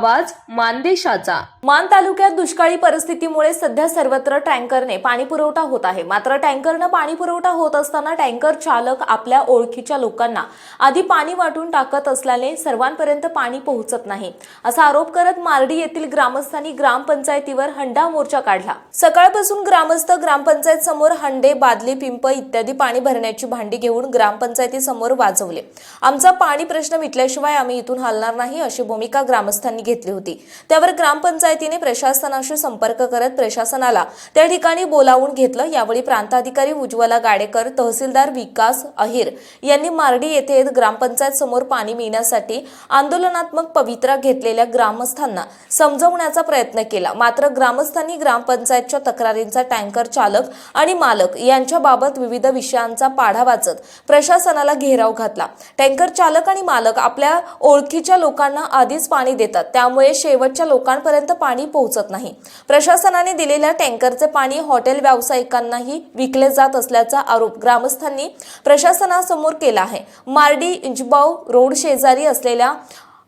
आवाज मानदेशाचा। मान तालुक्यात दुष्काळी परिस्थितीमुळे सध्या सर्वत्र टँकरने पाणी पुरवठा होत आहे। मात्र टँकरनं पाणी पुरवठा होत असताना टँकर चालक आपल्या ओळखीच्या लोकांना आधी पाणी वाटून टाकत असल्याने सर्वांपर्यंत पाणी पोहोचत नाही, असा आरोप करत मार्डी येथील ग्रामस्थांनी ग्रामपंचायतीवर हंडा मोर्चा काढला। सकाळपासून ग्रामस्थ ग्रामपंचायत समोर हंडे, बादली, पिंप इत्यादी पाणी भरण्याची भांडी घेऊन ग्रामपंचायतीसमोर वाजवले। आमचा पाणी प्रश्न मिटल्याशिवाय आम्ही इथून हलणार नाही, अशी भूमिका ग्रामस्थांनी घेतली होती। त्यावर ग्रामपंचायतीने प्रशासनाशी संपर्क करत प्रशासनाला त्या ठिकाणी बोलावून घेतलं। यावेळी प्रांताधिकारी उज्ज्वला गाडेकर, तहसीलदार विकास अहिर यांनी मार्डी येथे ग्रामपंचायत समोर पाणी मिळण्यासाठी आंदोलनात्मक पवित्रा घेतलेल्या ग्रामस्थांना समजवण्याचा प्रयत्न केला। मात्र ग्रामस्थांनी ग्रामपंचायतच्या तक्रारींचा टँकर चालक आणि मालक यांच्याबाबत विविध विषयांचा पाढा वाचत प्रशासनाला घेराव घातला। टँकर चालक आणि मालक आपल्या ओळखीच्या लोकांना आधीच पाणी देतात, त्यामुळे शेवटच्या लोकांपर्यंत पाणी पोहोचत नाही। प्रशासनाने दिलेल्या टँकरचे पाणी हॉटेल व्यावसायिकांनाही विकले जात असल्याचा आरोप ग्रामस्थांनी प्रशासनासमोर केला आहे। मार्डी इंजबाव रोड शेजारी असलेल्या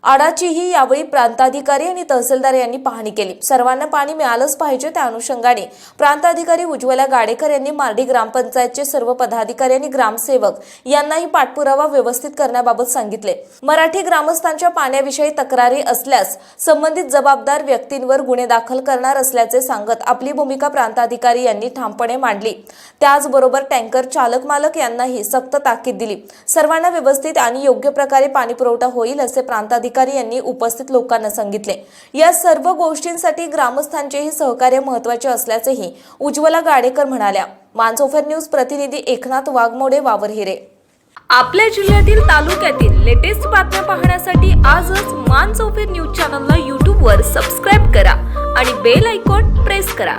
आडाचीही यावेळी प्रांताधिकारी आणि तहसीलदार यांनी पाहणी केली। सर्वांना पाणी मिळालंच पाहिजे, त्या अनुषंगाने प्रांताधिकारी उज्ज्वला गाडेकर यांनी मार्डी ग्रामपंचायतचे सर्व पदाधिकारी आणि ग्रामसेवक यांनाही पाठपुरावा व्यवस्थित करण्याबाबत सांगितले। मराठी ग्रामस्थांच्या पाण्याविषयी तक्रारी असल्यास संबंधित जबाबदार व्यक्तींवर गुन्हे दाखल करणार असल्याचे सांगत आपली भूमिका प्रांताधिकारी यांनी ठामपणे मांडली। त्याचबरोबर टँकर चालक मालक यांनाही सक्त ताकीद दिली। सर्वांना व्यवस्थित आणि योग्य प्रकारे पाणी पुरवठा होईल असे प्रांताधिकारी यांनी उपस्थित लोकांना सांगितले। या सर्व गोष्टींसाठी ग्रामस्थांचेही सहकार्य महत्त्वाचे असल्याचेही उज्ज्वला गाडेकर म्हणाल्या। मानसोफर न्यूज प्रतिनिधी एकनाथ वाघमोडे, वावरहिरे। आपल्या जिल्ह्यातील तालुक्यातील लेटेस्ट बातम्या पाहण्यासाठी आजच मानसोफर न्यूज चॅनलला YouTube वर सबस्क्राइब करा आणि बेल आयकॉन प्रेस करा।